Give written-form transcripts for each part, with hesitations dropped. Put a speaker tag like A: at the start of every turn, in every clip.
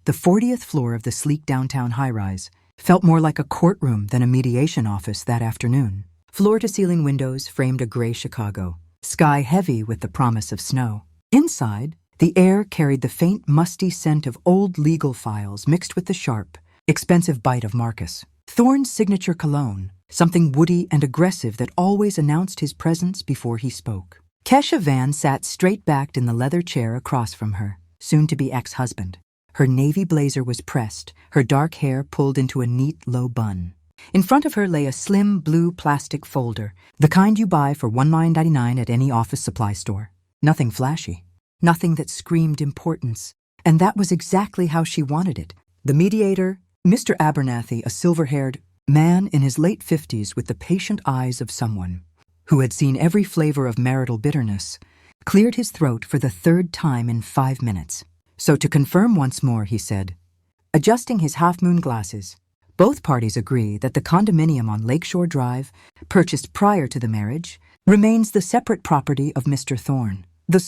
A: The 40th floor of the sleek downtown high-rise felt more like a courtroom than a mediation office that afternoon. Floor-to-ceiling windows framed a gray Chicago, sky heavy with the promise of snow. Inside, the air carried the faint, musty scent of old legal files mixed with the sharp, expensive bite of Marcus. Thorne's signature cologne, something woody and aggressive that always announced his presence before he spoke. Kesha Van sat straight-backed in the leather chair across from her, soon-to-be ex-husband. Her navy blazer was pressed, her dark hair pulled into a neat, low bun. In front of her lay a slim, blue plastic folder, the kind you buy for $19.99 at any office supply store. Nothing flashy, nothing that screamed importance, and that was exactly how she wanted it. The mediator, Mr. Abernathy, a silver-haired man in his late 50s with the patient eyes of someone who had seen every flavor of marital bitterness, cleared his throat for the third time in 5 minutes. So to confirm once more, he said, adjusting his half-moon glasses, both parties agree that the condominium on Lakeshore Drive, purchased prior to the marriage, remains the separate property of Mr. Thorne. The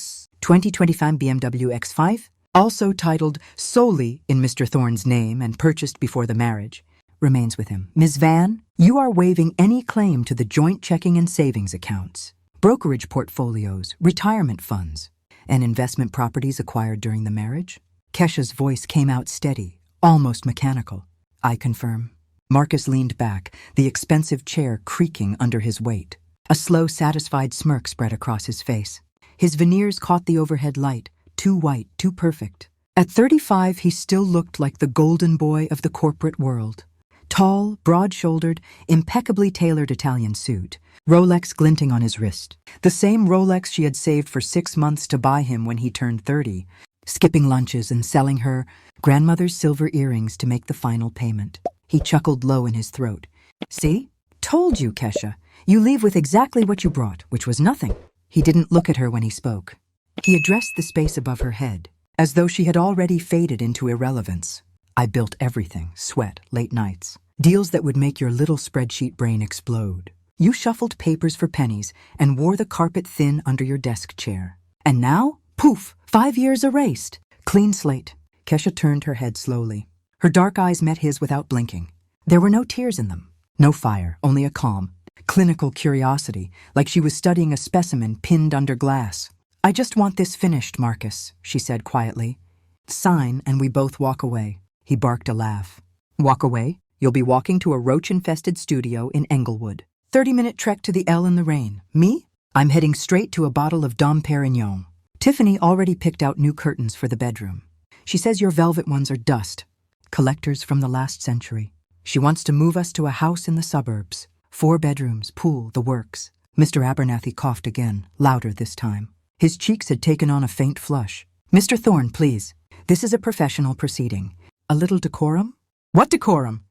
A: 2025 BMW X5, also titled solely in Mr. Thorne's name and purchased before the marriage, remains with him. Ms. Van, you are waiving any claim to the joint checking and savings accounts, brokerage portfolios, retirement funds, and investment properties acquired during the marriage? Kesha's voice came out steady, almost mechanical. I confirm. Marcus leaned back, the expensive chair creaking under his weight. A slow, satisfied smirk spread across his face. His veneers caught the overhead light, too white, too perfect. At 35, he still looked like the golden boy of the corporate world. Tall, broad-shouldered, impeccably tailored Italian suit, Rolex glinting on his wrist. The same Rolex she had saved for 6 months to buy him when he turned 30, skipping lunches and selling her grandmother's silver earrings to make the final payment. He chuckled low in his throat. See? Told you, Kesha. You leave with exactly what you brought, which was nothing. He didn't look at her when he spoke. He addressed the space above her head, as though she had already faded into irrelevance. I built everything, sweat, late nights, deals that would make your little spreadsheet brain explode. You shuffled papers for pennies and wore the carpet thin under your desk chair. And now, poof, 5 years erased. Clean slate. Kesha turned her head slowly. Her dark eyes met his without blinking. There were no tears in them. No fire, only a calm, clinical curiosity, like she was studying a specimen pinned under glass. I just want this finished, Marcus, she said quietly. Sign and we both walk away. He barked a laugh. Walk away? You'll be walking to a roach-infested studio in Englewood. 30-minute trek to the L in the rain. Me? I'm heading straight to a bottle of Dom Perignon. Tiffany already picked out new curtains for the bedroom. She says your velvet ones are dust, collectors from the last century. She wants to move us to a house in the suburbs. 4 bedrooms, pool, the works. Mr. Abernathy coughed again, louder this time. His cheeks had taken on a faint flush. Mr. Thorne, please. This is a professional proceeding. A little decorum? What decorum?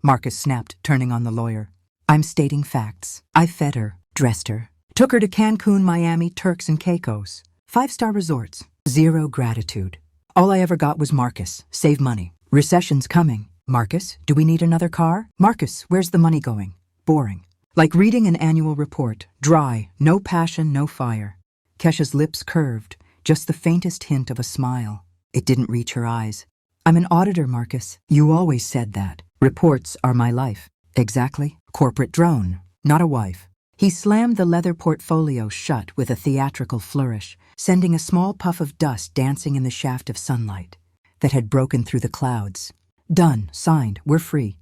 A: Marcus snapped, turning on the lawyer. I'm stating facts. I fed her, dressed her, took her to Cancun, Miami, Turks and Caicos. 5-star resorts. 0 gratitude. All I ever got was Marcus. Save money. Recession's coming. Marcus, do we need another car? Marcus, where's the money going? Boring. Like reading an annual report. Dry. No passion, no fire. Kesha's lips curved, just the faintest hint of a smile. It didn't reach her eyes. I'm an auditor, Marcus. You always said that. Reports are my life. Exactly. Corporate drone, not a wife. He slammed the leather portfolio shut with a theatrical flourish, sending a small puff of dust dancing in the shaft of sunlight that had broken through the clouds. Done. Signed. We're free.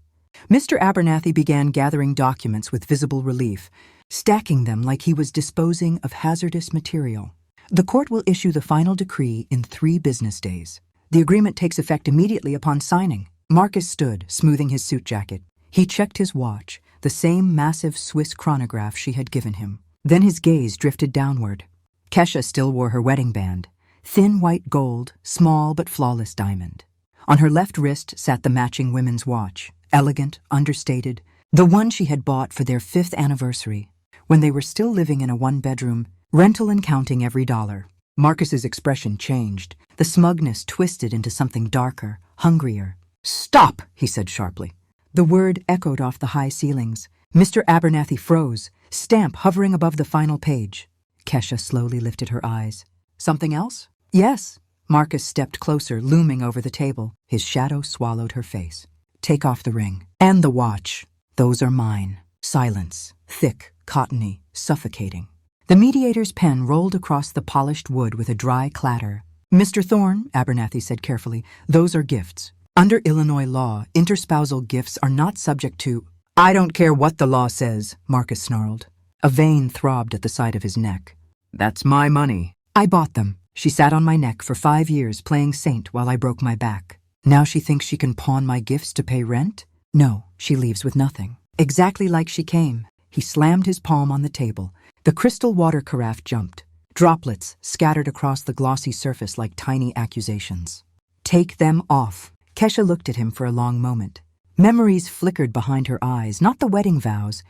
A: Mr. Abernathy began gathering documents with visible relief, stacking them like he was disposing of hazardous material. The court will issue the final decree in 3 business days. The agreement takes effect immediately upon signing. Marcus stood, smoothing his suit jacket. He checked his watch, the same massive Swiss chronograph she had given him. Then his gaze drifted downward. Kesha still wore her wedding band, thin white gold, small but flawless diamond. On her left wrist sat the matching women's watch, elegant, understated, the one she had bought for their 5th anniversary, when they were still living in a 1-bedroom, rental and counting every dollar. Marcus's expression changed. The smugness twisted into something darker, hungrier. Stop, he said sharply. The word echoed off the high ceilings. Mr. Abernathy froze, stamp hovering above the final page. Kesha slowly lifted her eyes. Something else? Yes. Marcus stepped closer, looming over the table. His shadow swallowed her face. Take off the ring. And the watch. Those are mine. Silence. Thick, cottony, suffocating. The mediator's pen rolled across the polished wood with a dry clatter. Mr. Thorne, Abernathy said carefully, those are gifts. Under Illinois law, interspousal gifts are not subject to— I don't care what the law says, Marcus snarled. A vein throbbed at the side of his neck. That's my money. I bought them. She sat on my neck for 5 years playing saint while I broke my back. Now she thinks she can pawn my gifts to pay rent? No, she leaves with nothing. Exactly like she came. He slammed his palm on the table. The crystal water carafe jumped. Droplets scattered across the glossy surface like tiny accusations. Take them off. Kesha looked at him for a long moment. Memories flickered behind her eyes, not the wedding vows,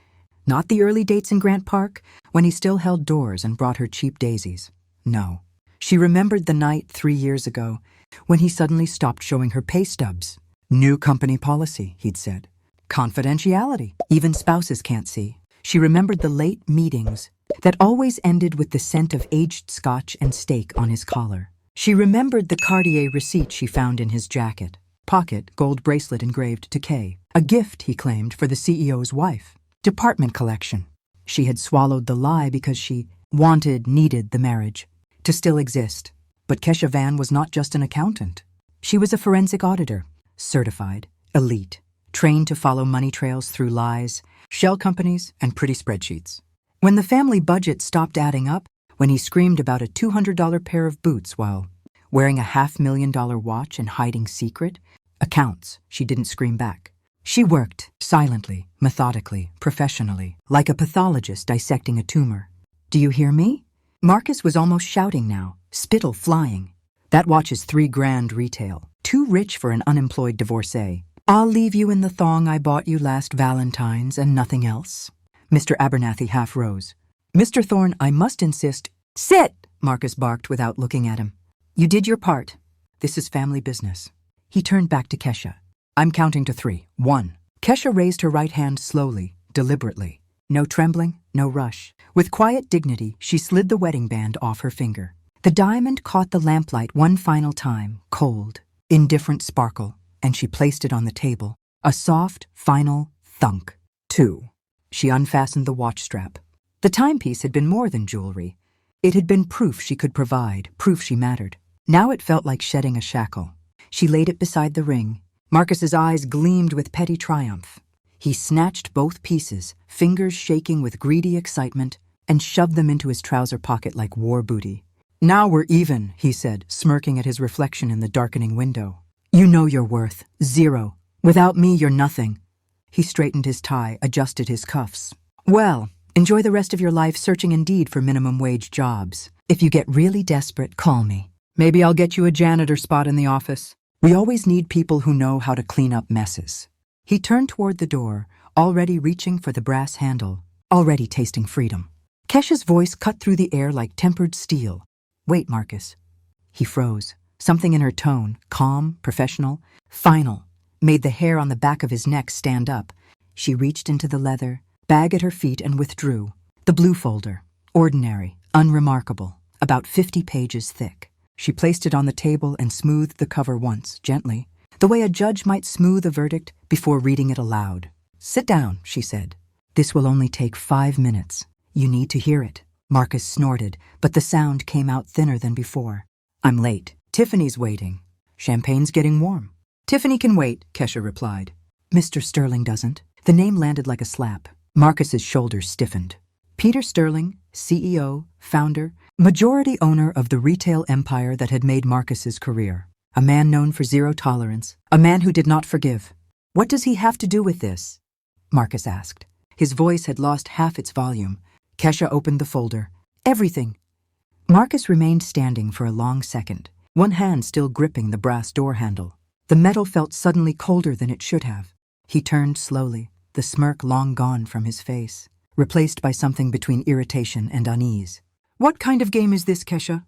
A: not the early dates in Grant Park, when he still held doors and brought her cheap daisies. No. She remembered the night 3 years ago, when he suddenly stopped showing her pay stubs. New company policy, he'd said. Confidentiality. Even spouses can't see. She remembered the late meetings that always ended with the scent of aged scotch and steak on his collar. She remembered the Cartier receipt she found in his jacket. Pocket, gold bracelet engraved to K. A gift, he claimed, for the CEO's wife. Department collection. She had swallowed the lie because she needed the marriage to still exist. But Kesha Van was not just an accountant. She was a forensic auditor, certified, elite, trained to follow money trails through lies, shell companies, and pretty spreadsheets. When the family budget stopped adding up, when he screamed about a $200 pair of boots while wearing a $500,000 watch and hiding secret accounts, she didn't scream back. She worked silently, methodically, professionally, like a pathologist dissecting a tumor. Do you hear me? Marcus was almost shouting now, spittle flying. That watch is $3,000 retail, too rich for an unemployed divorcee. I'll leave you in the thong I bought you last Valentine's and nothing else. Mr. Abernathy half rose. Mr. Thorne, I must insist. Sit! Marcus barked without looking at him. You did your part. This is family business. He turned back to Kesha. I'm counting to 3. 1. Kesha raised her right hand slowly, deliberately. No trembling, no rush. With quiet dignity, she slid the wedding band off her finger. The diamond caught the lamplight one final time, cold, indifferent sparkle, and she placed it on the table. A soft, final thunk. 2. She unfastened the watch strap. The timepiece had been more than jewelry. It had been proof she could provide, proof she mattered. Now it felt like shedding a shackle. She laid it beside the ring. Marcus's eyes gleamed with petty triumph. He snatched both pieces, fingers shaking with greedy excitement, and shoved them into his trouser pocket like war booty. Now we're even, he said, smirking at his reflection in the darkening window. You know your worth. 0. Without me, you're nothing. He straightened his tie, adjusted his cuffs. Well, enjoy the rest of your life searching Indeed for minimum wage jobs. If you get really desperate, call me. Maybe I'll get you a janitor spot in the office. We always need people who know how to clean up messes. He turned toward the door, already reaching for the brass handle, already tasting freedom. Kesha's voice cut through the air like tempered steel. Wait, Marcus. He froze. Something in her tone, calm, professional, final, made the hair on the back of his neck stand up. She reached into the leather, bag at her feet, and withdrew. The blue folder, ordinary, unremarkable, about 50 pages thick. She placed it on the table and smoothed the cover once, gently, the way a judge might smooth a verdict before reading it aloud. Sit down, she said. This will only take 5 minutes. You need to hear it. Marcus snorted, but the sound came out thinner than before. I'm late. Tiffany's waiting. Champagne's getting warm. Tiffany can wait, Kesha replied. Mr. Sterling doesn't. The name landed like a slap. Marcus's shoulders stiffened. Peter Sterling, CEO, founder, majority owner of the retail empire that had made Marcus's career. A man known for zero tolerance. A man who did not forgive. What does he have to do with this? Marcus asked. His voice had lost half its volume. Kesha opened the folder. Everything. Marcus remained standing for a long second, one hand still gripping the brass door handle. The metal felt suddenly colder than it should have. He turned slowly, the smirk long gone from his face, replaced by something between irritation and unease. What kind of game is this, Kesha?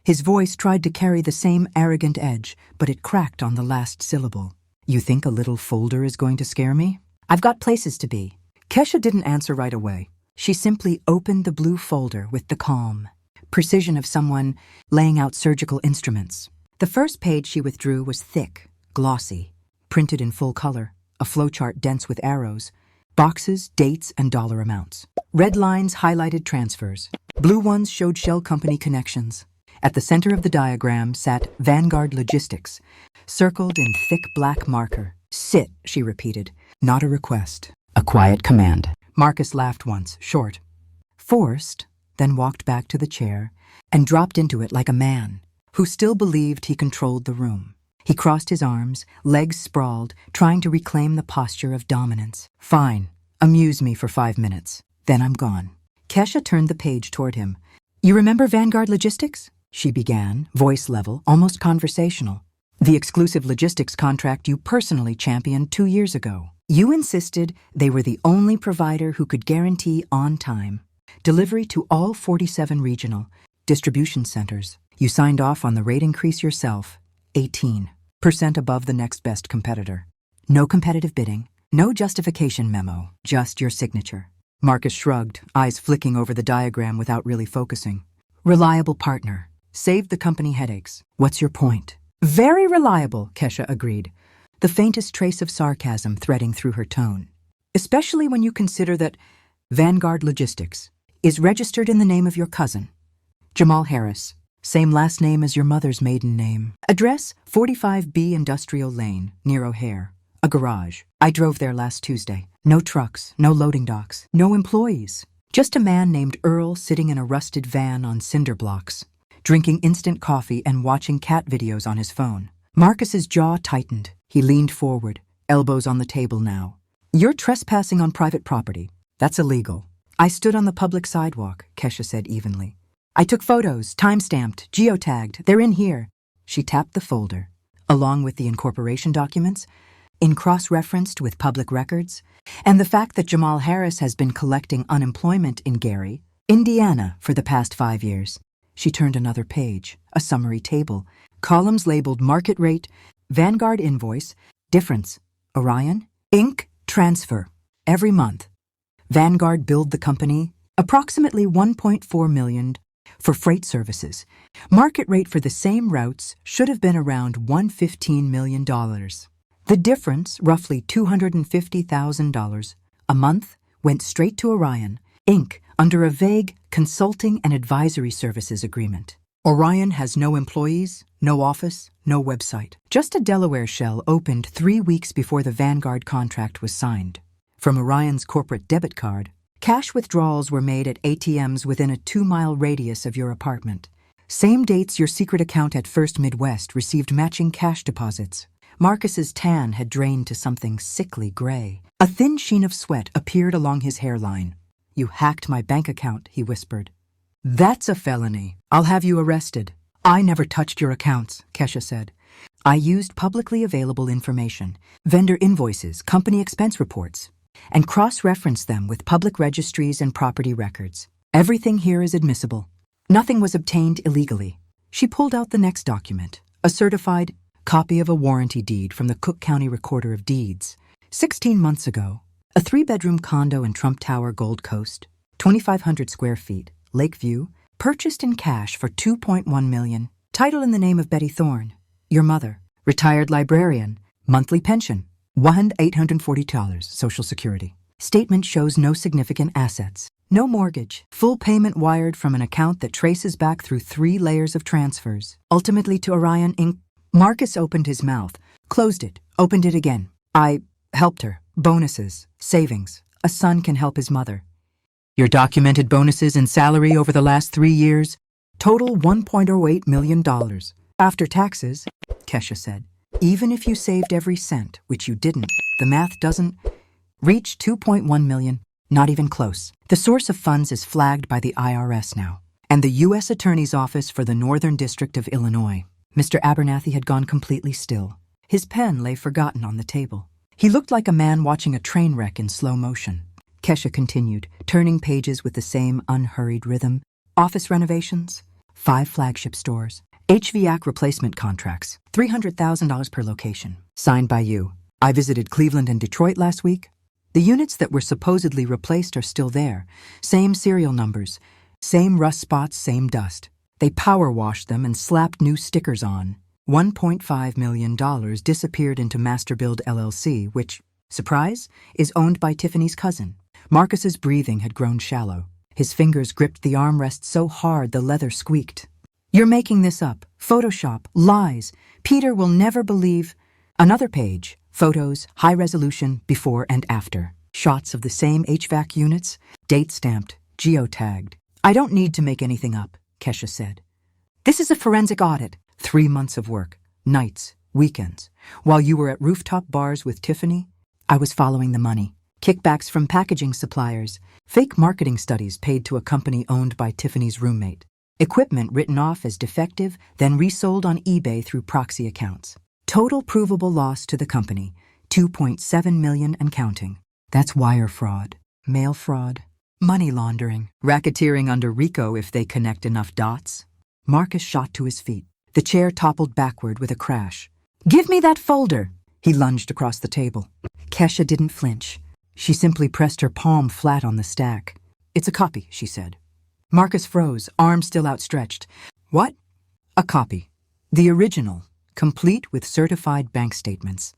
A: His voice tried to carry the same arrogant edge, but it cracked on the last syllable. You think a little folder is going to scare me? I've got places to be. Kesha didn't answer right away. She simply opened the blue folder with the calm precision of someone laying out surgical instruments. The first page she withdrew was thick, glossy, printed in full color, a flowchart dense with arrows, boxes, dates, and dollar amounts. Red lines highlighted transfers. Blue ones showed shell company connections. At the center of the diagram sat Vanguard Logistics, circled in thick black marker. Sit, she repeated. Not a request. A quiet command. Marcus laughed once, short. Forced, then walked back to the chair and dropped into it like a man who still believed he controlled the room. He crossed his arms, legs sprawled, trying to reclaim the posture of dominance. Fine. Amuse me for 5 minutes. Then I'm gone. Kesha turned the page toward him. You remember Vanguard Logistics? She began, voice level, almost conversational. The exclusive logistics contract you personally championed 2 years ago. You insisted they were the only provider who could guarantee on time delivery to all 47 regional distribution centers. You signed off on the rate increase yourself, 18% above the next best competitor. No competitive bidding, no justification memo, just your signature. Marcus shrugged, eyes flicking over the diagram without really focusing. Reliable partner. Saved the company headaches. What's your point? Very reliable, Kesha agreed, the faintest trace of sarcasm threading through her tone. Especially when you consider that Vanguard Logistics is registered in the name of your cousin, Jamal Harris, same last name as your mother's maiden name. Address, 45B Industrial Lane, near O'Hare. A garage. I drove there last Tuesday. No trucks, no loading docks, no employees. Just a man named Earl sitting in a rusted van on cinder blocks, drinking instant coffee and watching cat videos on his phone. Marcus's jaw tightened. He leaned forward, elbows on the table now. You're trespassing on private property. That's illegal. I stood on the public sidewalk, Kesha said evenly. I took photos, time-stamped, geotagged. They're in here. She tapped the folder, along with the incorporation documents, in cross-referenced with public records, and the fact that Jamal Harris has been collecting unemployment in Gary, Indiana, for the past 5 years. She turned another page, a summary table, columns labeled market rate, Vanguard invoice, difference, Orion, Inc., transfer, every month. Vanguard billed the company approximately $1.4 million for freight services. Market rate for the same routes should have been around $115 million. The difference, roughly $250,000 a month, went straight to Orion, Inc., under a vague consulting and advisory services agreement. Orion has no employees, no office, no website. Just a Delaware shell opened 3 weeks before the Vanguard contract was signed. From Orion's corporate debit card, cash withdrawals were made at ATMs within a 2-mile radius of your apartment. Same dates your secret account at First Midwest received matching cash deposits. Marcus's tan had drained to something sickly gray. A thin sheen of sweat appeared along his hairline. You hacked my bank account, he whispered. That's a felony. I'll have you arrested. I never touched your accounts, Kesha said. I used publicly available information, vendor invoices, company expense reports, and cross-referenced them with public registries and property records. Everything here is admissible. Nothing was obtained illegally. She pulled out the next document, a certified copy of a warranty deed from the Cook County Recorder of Deeds. 16 months ago, a 3-bedroom condo in Trump Tower, Gold Coast, 2,500 square feet, Lakeview, purchased in cash for $2.1 million. Title in the name of Betty Thorne, your mother. Retired librarian, monthly pension, $1,840, Social Security. Statement shows no significant assets. No mortgage. Full payment wired from an account that traces back through 3 layers of transfers, ultimately to Orion Inc. Marcus opened his mouth, closed it, opened it again. I helped her. Bonuses, savings. A son can help his mother. Your documented bonuses and salary over the last 3 years total $1.08 million. After taxes, Kesha said. Even if you saved every cent, which you didn't, the math doesn't reach $2.1 million. Not even close. The source of funds is flagged by the IRS now, and the U.S. Attorney's Office for the Northern District of Illinois. Mr. Abernathy had gone completely still. His pen lay forgotten on the table. He looked like a man watching a train wreck in slow motion. Kesha continued, turning pages with the same unhurried rhythm. Office renovations, 5 flagship stores, HVAC replacement contracts, $300,000 per location. Signed by you. I visited Cleveland and Detroit last week. The units that were supposedly replaced are still there. Same serial numbers, same rust spots, same dust. They power washed them and slapped new stickers on. $1.5 million disappeared into Masterbuild LLC, which, surprise, is owned by Tiffany's cousin. Marcus's breathing had grown shallow. His fingers gripped the armrest so hard the leather squeaked. You're making this up. Photoshop. Lies. Peter will never believe. Another page. Photos, high resolution, before and after. Shots of the same HVAC units, date stamped, geotagged. I don't need to make anything up, Kesha said. This is a forensic audit. 3 months of work. Nights, weekends. While you were at rooftop bars with Tiffany, I was following the money. Kickbacks from packaging suppliers. Fake marketing studies paid to a company owned by Tiffany's roommate. Equipment written off as defective, then resold on eBay through proxy accounts. Total provable loss to the company, $2.7 million and counting. That's wire fraud, mail fraud, money laundering, racketeering under RICO if they connect enough dots. Marcus shot to his feet. The chair toppled backward with a crash. Give me that folder! He lunged across the table. Kesha didn't flinch. She simply pressed her palm flat on the stack. It's a copy, she said. Marcus froze, arm still outstretched. What? A copy. The original, complete with certified bank statements.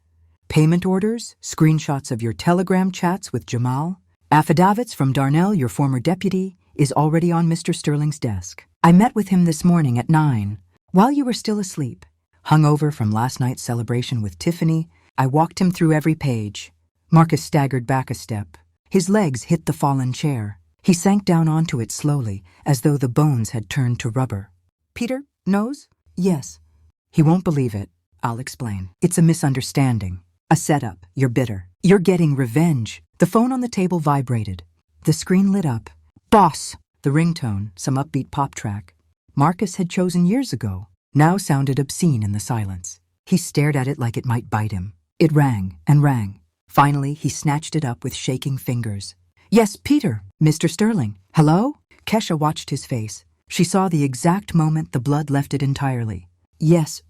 A: Payment orders, screenshots of your Telegram chats with Jamal, affidavits from Darnell, your former deputy, is already on Mr. Sterling's desk. I met with him this morning at 9, while you were still asleep. Hungover from last night's celebration with Tiffany, I walked him through every page. Marcus staggered back a step. His legs hit the fallen chair. He sank down onto it slowly, as though the bones had turned to rubber. Peter knows? Yes. He won't believe it. I'll explain. It's a misunderstanding. A setup. You're bitter. You're getting revenge. The phone on the table vibrated. The screen lit up. Boss! The ringtone, some upbeat pop track, Marcus had chosen years ago, now sounded obscene in the silence. He stared at it like it might bite him. It rang and rang. Finally, he snatched it up with shaking fingers. Yes, Peter. Mr. Sterling. Hello? Kesha watched his face. She saw the exact moment the blood left it entirely. Yes,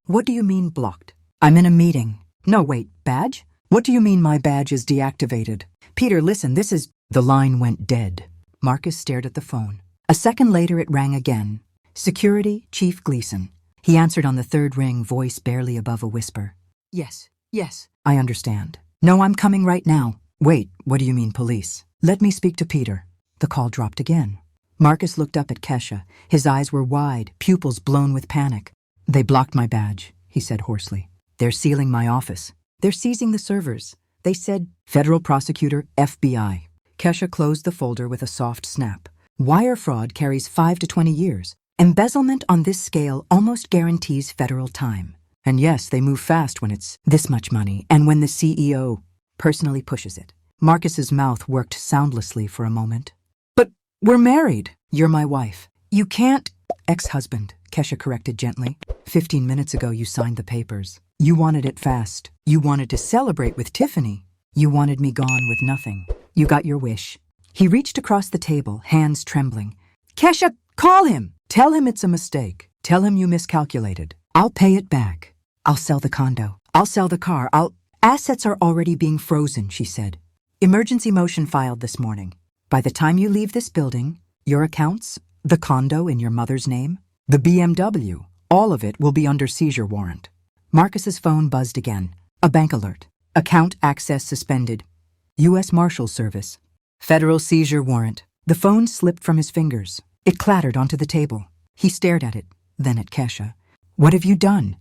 A: What do you mean blocked? I'm in a meeting. No, wait, badge? What do you mean my badge is deactivated? Peter, listen, this is... The line went dead. Marcus stared at the phone. A second later, it rang again. Security, Chief Gleason. He answered on the third ring, voice barely above a whisper. Yes. I understand. No, I'm coming right now. Wait, what do you mean police? Let me speak to Peter. The call dropped again. Marcus looked up at Kesha. His eyes were wide, pupils blown with panic. They blocked my badge, he said hoarsely. They're sealing my office. They're seizing the servers. They said, Federal Prosecutor, FBI. Kesha closed the folder with a soft snap. Wire fraud carries 5 to 20 years. Embezzlement on this scale almost guarantees federal time. And yes, they move fast when it's this much money, and when the CEO personally pushes it. Marcus's mouth worked soundlessly for a moment. But we're married. You're my wife. You can't... Ex-husband, Kesha corrected gently. 15 minutes ago you signed the papers. You wanted it fast. You wanted to celebrate with Tiffany. You wanted me gone with nothing. You got your wish. He reached across the table, hands trembling. Kesha, call him! Tell him it's a mistake. Tell him you miscalculated. I'll pay it back. I'll sell the condo. I'll sell the car. Assets are already being frozen, she said. Emergency motion filed this morning. By the time you leave this building, your accounts, the condo in your mother's name, the BMW, all of it will be under seizure warrant. Marcus's phone buzzed again. A bank alert. Account access suspended. U.S. Marshals Service. Federal seizure warrant. The phone slipped from his fingers. It clattered onto the table. He stared at it, then at Kesha. What have you done?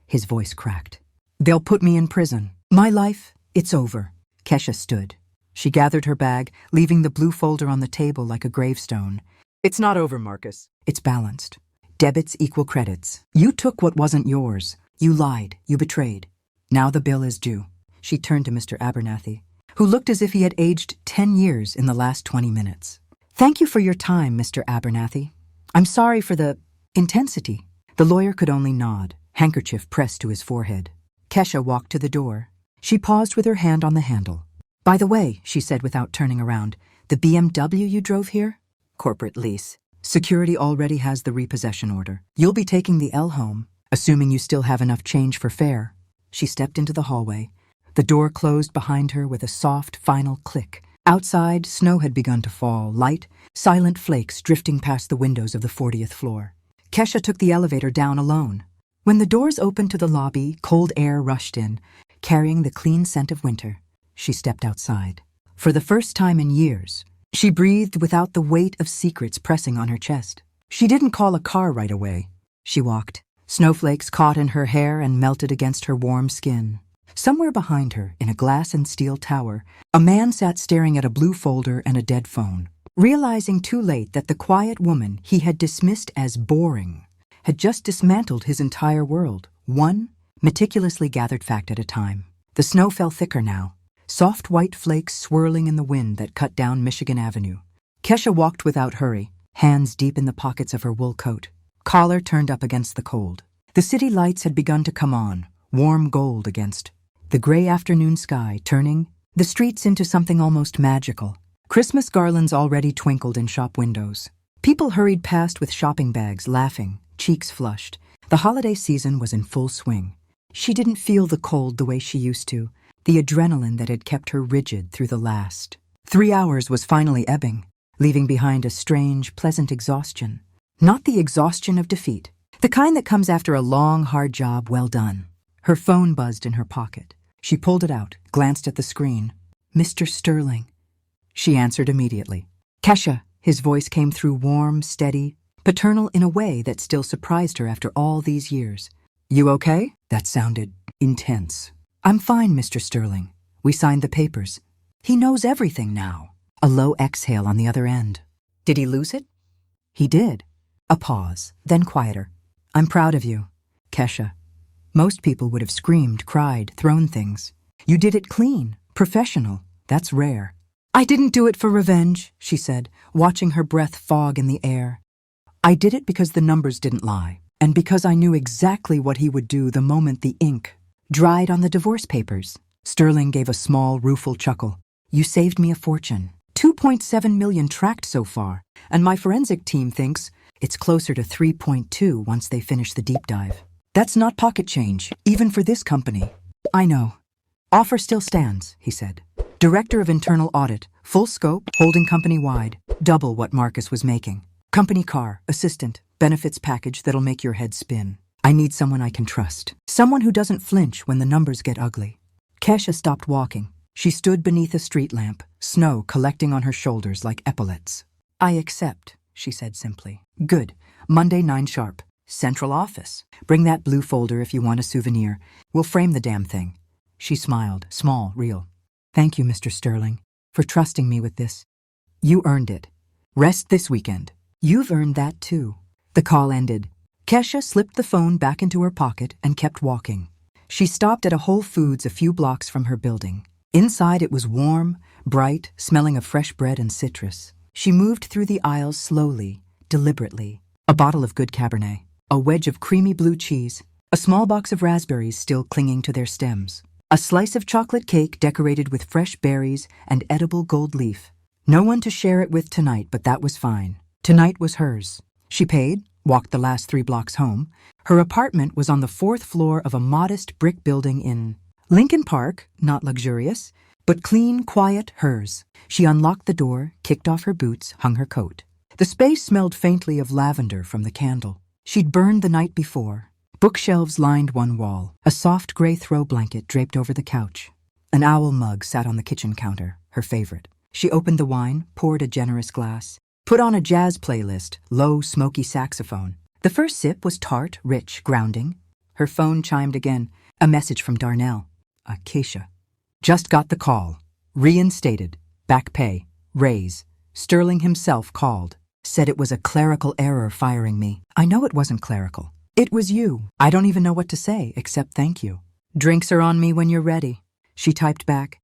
A: His voice cracked. They'll put me in prison. My life, it's over. Kesha stood. She gathered her bag, leaving the blue folder on the table like a gravestone. It's not over, Marcus. It's balanced. Debits equal credits. You took what wasn't yours. You lied. You betrayed. Now the bill is due. She turned to Mr. Abernathy, who looked as if he had aged 10 years in the last 20 minutes. Thank you for your time, Mr. Abernathy. I'm sorry for the intensity. The lawyer could only nod, handkerchief pressed to his forehead. Kesha walked to the door. She paused with her hand on the handle. By the way, she said without turning around, the BMW you drove here? Corporate lease. Security already has the repossession order. You'll be taking the L home, assuming you still have enough change for fare. She stepped into the hallway. The door closed behind her with a soft, final click. Outside, snow had begun to fall, light, silent flakes drifting past the windows of the 40th floor. Kesha took the elevator down alone. When the doors opened to the lobby, cold air rushed in, carrying the clean scent of winter. She stepped outside. For the first time in years, she breathed without the weight of secrets pressing on her chest. She didn't call a car right away. She walked. Snowflakes caught in her hair and melted against her warm skin. Somewhere behind her, in a glass and steel tower, a man sat staring at a blue folder and a dead phone. Realizing too late that the quiet woman he had dismissed as boring had just dismantled his entire world, one meticulously gathered fact at a time. The snow fell thicker now, soft white flakes swirling in the wind that cut down Michigan Avenue. Kesha walked without hurry, hands deep in the pockets of her wool coat, collar turned up against the cold. The city lights had begun to come on, warm gold against the gray afternoon sky, turning the streets into something almost magical. Christmas garlands already twinkled in shop windows. People hurried past with shopping bags, laughing, cheeks flushed. The holiday season was in full swing. She didn't feel the cold the way she used to. The adrenaline that had kept her rigid through the last 3 hours was finally ebbing, leaving behind a strange, pleasant exhaustion. Not the exhaustion of defeat, the kind that comes after a long, hard job well done. Her phone buzzed in her pocket. She pulled it out, glanced at the screen. "Mr. Sterling." She answered immediately. "Kesha." His voice came through warm, steady, paternal in a way that still surprised her after all these years. "You okay?" That sounded intense. "I'm fine, Mr. Sterling. We signed the papers." He knows everything now. A low exhale on the other end. "Did he lose it?" "He did." A pause, then quieter. "I'm proud of you, Kesha. Most people would have screamed, cried, thrown things. You did it clean, professional. That's rare." "I didn't do it for revenge," she said, watching her breath fog in the air. "I did it because the numbers didn't lie, and because I knew exactly what he would do the moment the ink dried on the divorce papers." Sterling gave a small, rueful chuckle. "You saved me a fortune. 2.7 million tracked so far, and my forensic team thinks it's closer to 3.2 once they finish the deep dive. That's not pocket change, even for this company." "I know. Offer still stands," he said. "Director of Internal Audit, full scope, holding company-wide, double what Marcus was making. Company car, assistant, benefits package that'll make your head spin. I need someone I can trust. Someone who doesn't flinch when the numbers get ugly." Kesha stopped walking. She stood beneath a street lamp, snow collecting on her shoulders like epaulets. "I accept," she said simply. "Good. Monday 9 sharp. Central office. Bring that blue folder if you want a souvenir. We'll frame the damn thing." She smiled, small, real. "Thank you, Mr. Sterling, for trusting me with this. You earned it. Rest this weekend. You've earned that too." The call ended. Kesha slipped the phone back into her pocket and kept walking. She stopped at a Whole Foods a few blocks from her building. Inside it was warm, bright, smelling of fresh bread and citrus. She moved through the aisles slowly, deliberately. A bottle of good Cabernet, a wedge of creamy blue cheese, a small box of raspberries still clinging to their stems, a slice of chocolate cake decorated with fresh berries and edible gold leaf. No one to share it with tonight, but that was fine. Tonight was hers. She paid, walked the last 3 blocks home. Her apartment was on the 4th floor of a modest brick building in Lincoln Park, not luxurious, but clean, quiet, hers. She unlocked the door, kicked off her boots, hung her coat. The space smelled faintly of lavender from the candle. She'd burned the night before. Bookshelves lined one wall. A soft gray throw blanket draped over the couch. An owl mug sat on the kitchen counter, her favorite. She opened the wine, poured a generous glass, put on a jazz playlist, low, smoky saxophone. The first sip was tart, rich, grounding. Her phone chimed again. A message from Darnell. Acacia. "Just got the call. Reinstated. Back pay. Raise. Sterling himself called. Said it was a clerical error firing me. I know it wasn't clerical. It was you. I don't even know what to say, except thank you. Drinks are on me when you're ready." She typed back.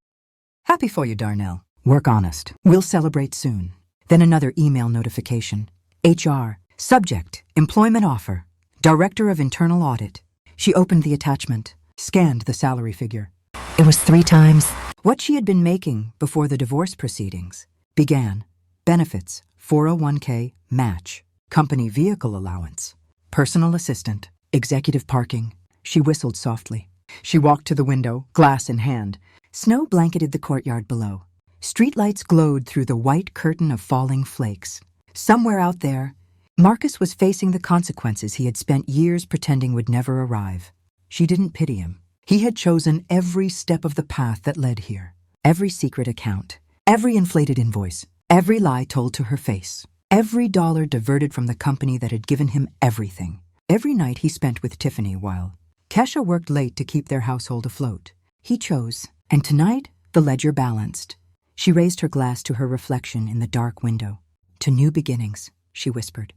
A: "Happy for you, Darnell. Work honest. We'll celebrate soon." Then another email notification. HR. Subject. Employment offer. Director of Internal Audit. She opened the attachment, scanned the salary figure. It was 3 times what she had been making before the divorce proceedings. Began. Benefits. 401k. Match. Company vehicle allowance. Personal assistant. Executive parking. She whistled softly. She walked to the window, glass in hand. Snow blanketed the courtyard below. Streetlights glowed through the white curtain of falling flakes. Somewhere out there, Marcus was facing the consequences he had spent years pretending would never arrive. She didn't pity him. He had chosen every step of the path that led here. Every secret account, every inflated invoice, every lie told to her face, every dollar diverted from the company that had given him everything. Every night he spent with Tiffany while Kesha worked late to keep their household afloat. He chose, and tonight the ledger balanced. She raised her glass to her reflection in the dark window. To new beginnings, she whispered.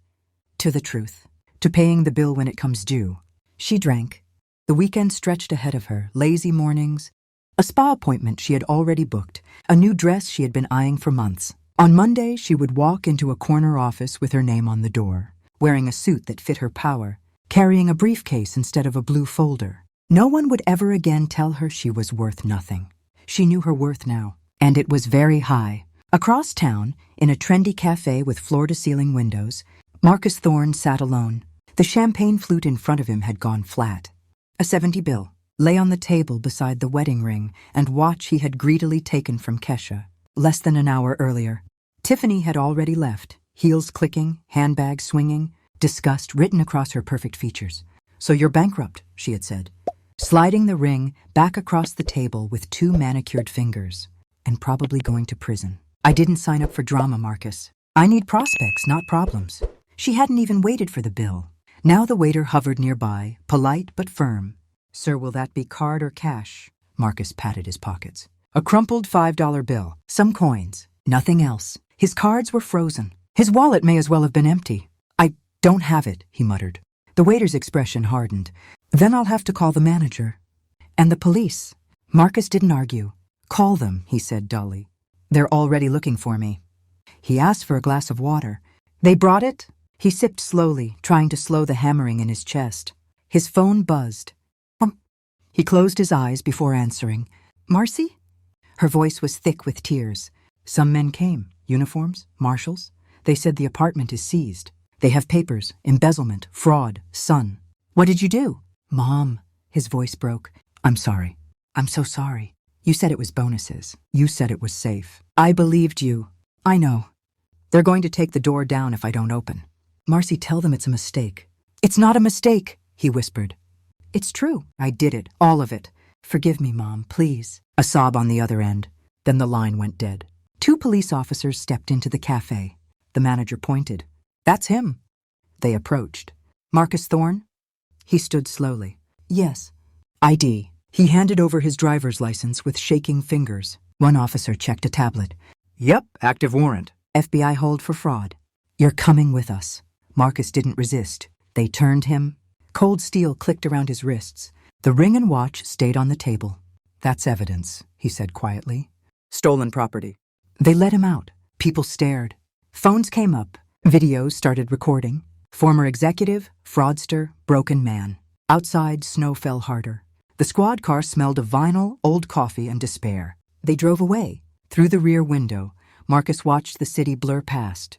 A: To the truth. To paying the bill when it comes due. She drank. The weekend stretched ahead of her, lazy mornings, a spa appointment she had already booked, a new dress she had been eyeing for months. On Monday, she would walk into a corner office with her name on the door, wearing a suit that fit her power, carrying a briefcase instead of a blue folder. No one would ever again tell her she was worth nothing. She knew her worth now, and it was very high. Across town, in a trendy cafe with floor-to-ceiling windows, Marcus Thorne sat alone. The champagne flute in front of him had gone flat. A 70 bill lay on the table beside the wedding ring and watch he had greedily taken from Kesha less than an hour earlier. Tiffany had already left, heels clicking, handbag swinging, disgust written across her perfect features. So you're bankrupt, she had said, sliding the ring back across the table with 2 manicured fingers, and probably going to prison. I didn't sign up for drama, Marcus. I need prospects, not problems. She hadn't even waited for the bill. Now the waiter hovered nearby, polite but firm. Sir, will that be card or cash? Marcus patted his pockets. A crumpled $5 bill, some coins, nothing else. His cards were frozen. His wallet may as well have been empty. I don't have it, he muttered. The waiter's expression hardened. Then I'll have to call the manager. And the police. Marcus didn't argue. Call them, he said dully. They're already looking for me. He asked for a glass of water. They brought it? He sipped slowly, trying to slow the hammering in his chest. His phone buzzed. He closed his eyes before answering. Marcy? Her voice was thick with tears. Some men came. Uniforms? Marshals? They said the apartment is seized. They have papers, embezzlement, fraud, son. What did you do? Mom. His voice broke. I'm sorry. I'm so sorry. You said it was bonuses. You said it was safe. I believed you. I know. They're going to take the door down if I don't open. Marcy, tell them it's a mistake. It's not a mistake, he whispered. It's true. I did it. All of it. Forgive me, Mom, please. A sob on the other end. Then the line went dead. 2 police officers stepped into the cafe. The manager pointed. That's him. They approached. Marcus Thorne? He stood slowly. Yes. ID. He handed over his driver's license with shaking fingers. One officer checked a tablet. Yep, active warrant. FBI hold for fraud. You're coming with us. Marcus didn't resist. They turned him. Cold steel clicked around his wrists. The ring and watch stayed on the table. That's evidence, he said quietly. Stolen property. They let him out. People stared. Phones came up. Videos started recording. Former executive, fraudster, broken man. Outside, snow fell harder. The squad car smelled of vinyl, old coffee, and despair. They drove away. Through the rear window, Marcus watched the city blur past.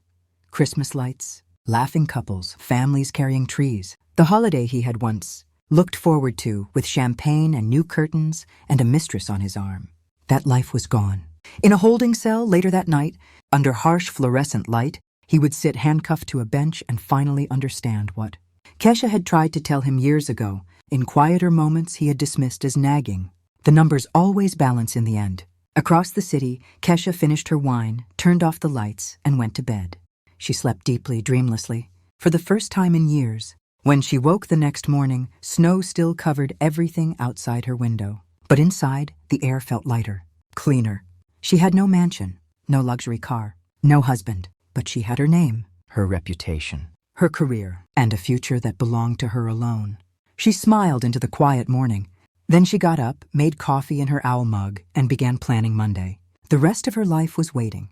A: Christmas lights, laughing couples, families carrying trees. The holiday he had once looked forward to with champagne and new curtains and a mistress on his arm. That life was gone. In a holding cell later that night, under harsh fluorescent light, he would sit handcuffed to a bench and finally understand what Kesha had tried to tell him years ago. In quieter moments he had dismissed as nagging. The numbers always balance in the end. Across the city, Kesha finished her wine, turned off the lights, and went to bed. She slept deeply, dreamlessly, for the first time in years. When she woke the next morning, snow still covered everything outside her window. But inside, the air felt lighter, cleaner. She had no mansion, no luxury car, no husband, but she had her name, her reputation, her career, and a future that belonged to her alone. She smiled into the quiet morning. Then she got up, made coffee in her owl mug, and began planning Monday. The rest of her life was waiting.